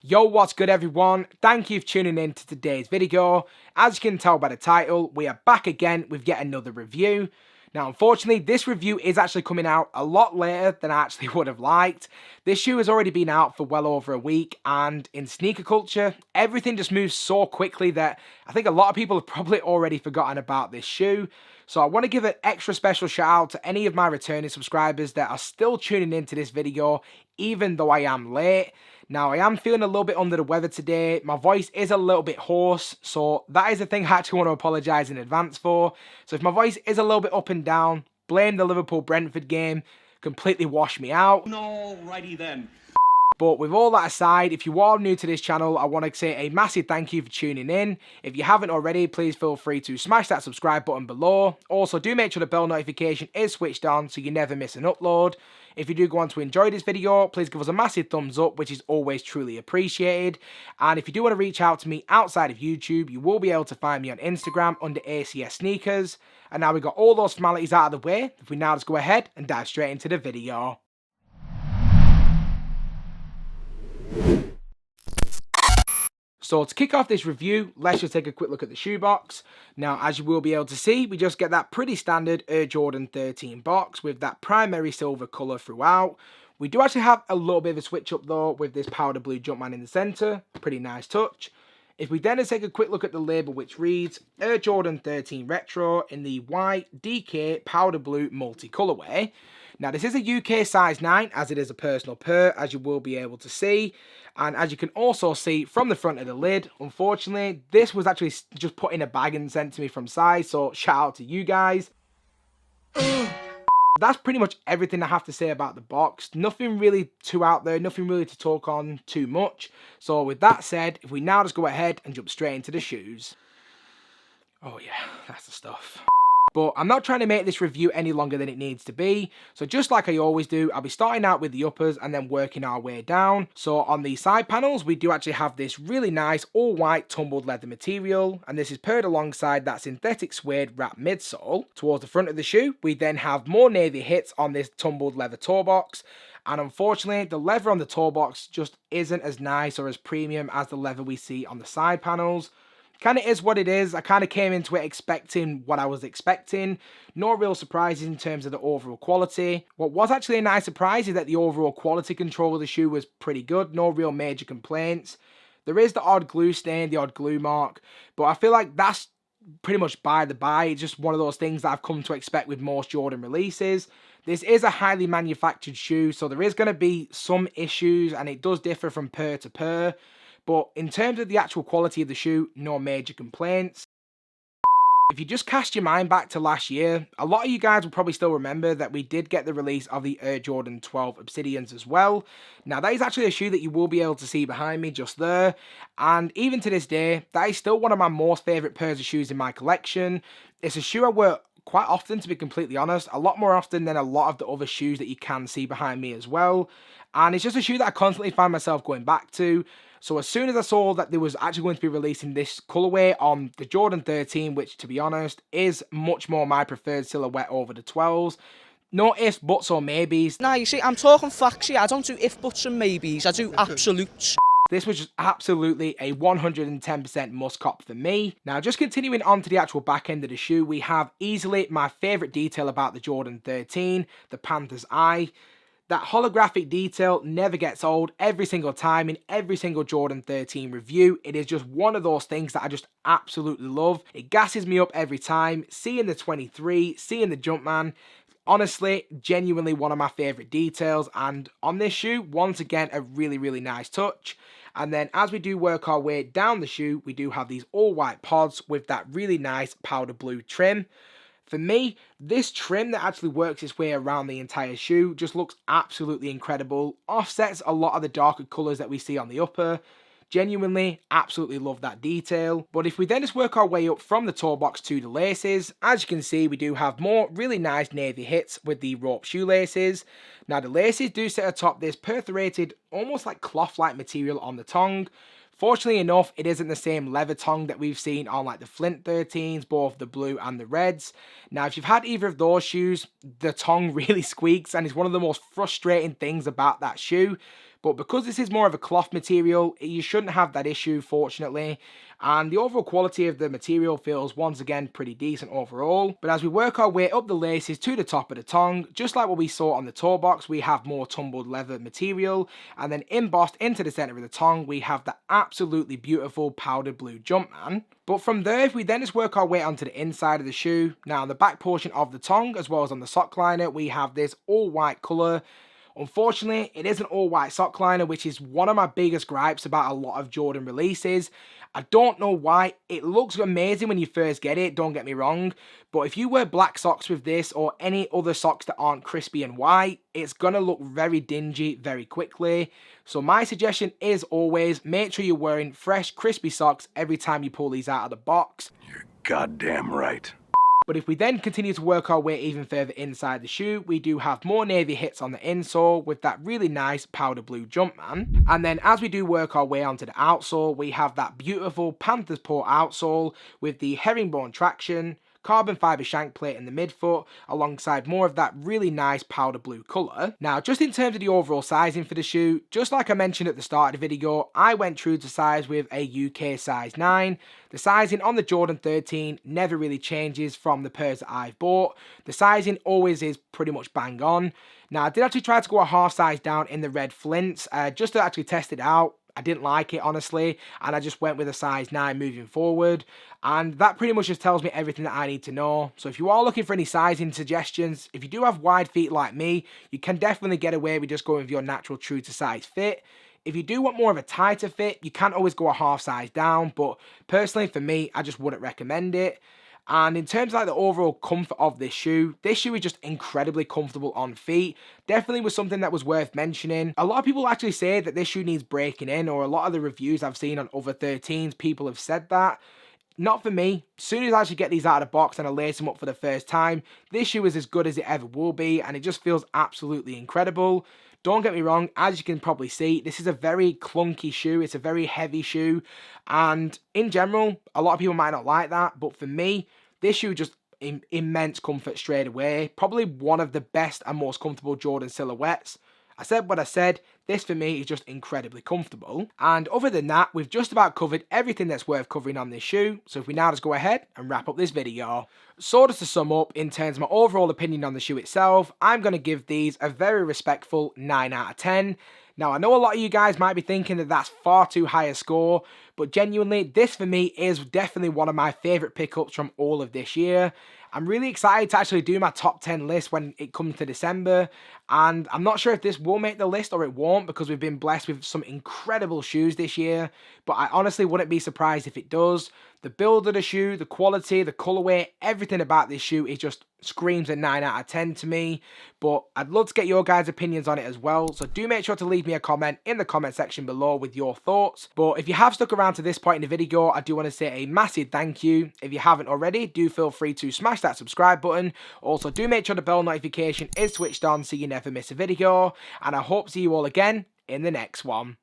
Yo, what's good everyone? Thank you for tuning in to today's video. As you can tell by the title, we are back again with yet another review. Now, unfortunately, this review is actually coming out a lot later than I actually would have liked. This shoe has already been out for well over a week, and in sneaker culture, everything just moves so quickly that I think a lot of people have probably already forgotten about this shoe. So I want to give an extra special shout out to any of my returning subscribers that are still tuning into this video, even though I am late. Now, I am feeling a little bit under the weather today. My voice is a little bit hoarse, so that is a thing I actually want to apologise in advance for. So if my voice is a little bit up and down, blame the Liverpool-Brentford game. Completely washed me out. Alrighty then. But with all that aside, if you are new to this channel, I want to say a massive thank you for tuning in. If you haven't already, please feel free to smash that subscribe button below. Also, do make sure the bell notification is switched on so you never miss an upload. If you do go on to enjoy this video, please give us a massive thumbs up, which is always truly appreciated. And if you do want to reach out to me outside of YouTube, you will be able to find me on Instagram under ACS Sneakers. And now we've got all those formalities out of the way, if we now just go ahead and dive straight into the video. So to kick off this review, let's just take a quick look at the shoebox. Now, as you will be able to see, we just get that pretty standard Air Jordan 13 box with that primary silver colour throughout. We do actually have a little bit of a switch up though with this powder blue Jumpman in the centre. Pretty nice touch. If we then take a quick look at the label, which reads Air Jordan 13 Retro in the white DK powder blue multi-colourway. Now, this is a UK size 9, as it is a personal pair, as you will be able to see. And as you can also see from the front of the lid, unfortunately, this was actually just put in a bag and sent to me from size, so shout out to you guys. That's pretty much everything I have to say about the box. Nothing really too out there, nothing really to talk on too much. So with that said, if we now just go ahead and jump straight into the shoes. Oh yeah, that's the stuff. But I'm not trying to make this review any longer than it needs to be. So just like I always do, I'll be starting out with the uppers and then working our way down. So on the side panels, we do actually have this really nice all white tumbled leather material. And this is paired alongside that synthetic suede wrap midsole. Towards the front of the shoe, we then have more navy hits on this tumbled leather toe box. And unfortunately, the leather on the toe box just isn't as nice or as premium as the leather we see on the side panels. Kind of is what it is. I kind of came into it expecting what I was expecting. No real surprises in terms of the overall quality. What was actually a nice surprise is that the overall quality control of the shoe was pretty good. No real major complaints. There is the odd glue stain, the odd glue mark, but I feel like that's pretty much by the by. It's just one of those things that I've come to expect with most Jordan releases. This is a highly manufactured shoe, so there is going to be some issues, and it does differ from pair to pair. But in terms of the actual quality of the shoe, no major complaints. If you just cast your mind back to last year, a lot of you guys will probably still remember that we did get the release of the Air Jordan 12 Obsidians as well. Now, that is actually a shoe that you will be able to see behind me just there. And even to this day, that is still one of my most favourite pairs of shoes in my collection. It's a shoe I wear quite often, to be completely honest. A lot more often than a lot of the other shoes that you can see behind me as well. And it's just a shoe that I constantly find myself going back to. So as soon as I saw that there was actually going to be releasing this colourway on the Jordan 13, which to be honest is much more my preferred silhouette over the 12s, no ifs, buts or maybes. Nah, you see, I'm talking facts here. I don't do if, buts and maybes. I do absolutes. This was just absolutely a 110% must cop for me. Now, just continuing on to the actual back end of the shoe, we have easily my favourite detail about the Jordan 13, the Panther's Eye. That holographic detail never gets old every single time in every single Jordan 13 review. It is just one of those things that I just absolutely love. It gasses me up every time. Seeing the 23, seeing the Jumpman, honestly, genuinely one of my favourite details. And on this shoe, once again, a really, really nice touch. And then as we do work our way down the shoe, we do have these all white pods with that really nice powder blue trim. For me, this trim that actually works its way around the entire shoe just looks absolutely incredible. Offsets a lot of the darker colours that we see on the upper. Genuinely, absolutely love that detail. But if we then just work our way up from the toe box to the laces, as you can see, we do have more really nice navy hits with the rope shoelaces. Now, the laces do sit atop this perforated, almost like cloth-like material on the tongue. Fortunately enough, it isn't the same leather tongue that we've seen on like the Flint 13s, both the blue and the reds. Now, if you've had either of those shoes, the tongue really squeaks and it's one of the most frustrating things about that shoe. But because this is more of a cloth material, you shouldn't have that issue, fortunately. And the overall quality of the material feels once again pretty decent overall. But as we work our way up the laces to the top of the tongue, just like what we saw on the toe box, we have more tumbled leather material, and then embossed into the center of the tongue we have the absolutely beautiful powdered blue Jumpman. But from there, if we then just work our way onto the inside of the shoe, now on the back portion of the tongue as well as on the sock liner, we have this all white colour. Unfortunately, it is an all-white sock liner, which is one of my biggest gripes about a lot of Jordan releases. I don't know why. It looks amazing when you first get it, don't get me wrong, but if you wear black socks with this or any other socks that aren't crispy and white, it's going to look very dingy very quickly. So my suggestion is always make sure you're wearing fresh, crispy socks every time you pull these out of the box. You're goddamn right. But if we then continue to work our way even further inside the shoe, we do have more navy hits on the insole with that really nice powder blue Jumpman. And then as we do work our way onto the outsole, we have that beautiful Panther's Paw outsole with the herringbone traction, carbon fibre shank plate in the midfoot, alongside more of that really nice powder blue colour. Now, just in terms of the overall sizing for the shoe, just like I mentioned at the start of the video, I went true to size with a UK size 9. The sizing on the Jordan 13 never really changes from the pairs that I've bought. The sizing always is pretty much bang on. Now, I did actually try to go a half size down in the red flints, just to actually test it out. I didn't like it, honestly, and I just went with a size 9 moving forward, and that pretty much just tells me everything that I need to know. So if you are looking for any sizing suggestions, if you do have wide feet like me, you can definitely get away with just going with your natural true to size fit. If you do want more of a tighter fit, you can always go a half size down, but personally for me, I just wouldn't recommend it. And in terms of like the overall comfort of this shoe is just incredibly comfortable on feet. Definitely was something that was worth mentioning. A lot of people actually say that this shoe needs breaking in, or a lot of the reviews I've seen on other 13s, people have said that. Not for me. As soon as I actually get these out of the box and I lace them up for the first time, this shoe is as good as it ever will be, and it just feels absolutely incredible. Don't get me wrong, as you can probably see, this is a very clunky shoe, it's a very heavy shoe, and in general, a lot of people might not like that, but for me, this shoe just immense comfort straight away. Probably one of the best and most comfortable Jordan silhouettes. I said what I said, this for me is just incredibly comfortable. And other than that, we've just about covered everything that's worth covering on this shoe. So if we now just go ahead and wrap up this video. So just to sum up, in terms of my overall opinion on the shoe itself, I'm going to give these a very respectful 9 out of 10. Now, I know a lot of you guys might be thinking that that's far too high a score, but genuinely, this for me is definitely one of my favourite pickups from all of this year. I'm really excited to actually do my top 10 list when it comes to December, and I'm not sure if this will make the list or it won't, because we've been blessed with some incredible shoes this year, but I honestly wouldn't be surprised if it does. The build of the shoe, the quality, the colourway, everything about this shoe is just screams a 9 out of 10 to me. But I'd love to get your guys' opinions on it as well, so do make sure to leave me a comment in the comment section below with your thoughts. But if you have stuck around to this point in the video, I do want to say a massive thank you. If you haven't already, do feel free to smash that subscribe button. Also, do make sure the bell notification is switched on so you never miss a video. And I hope to see you all again in the next one.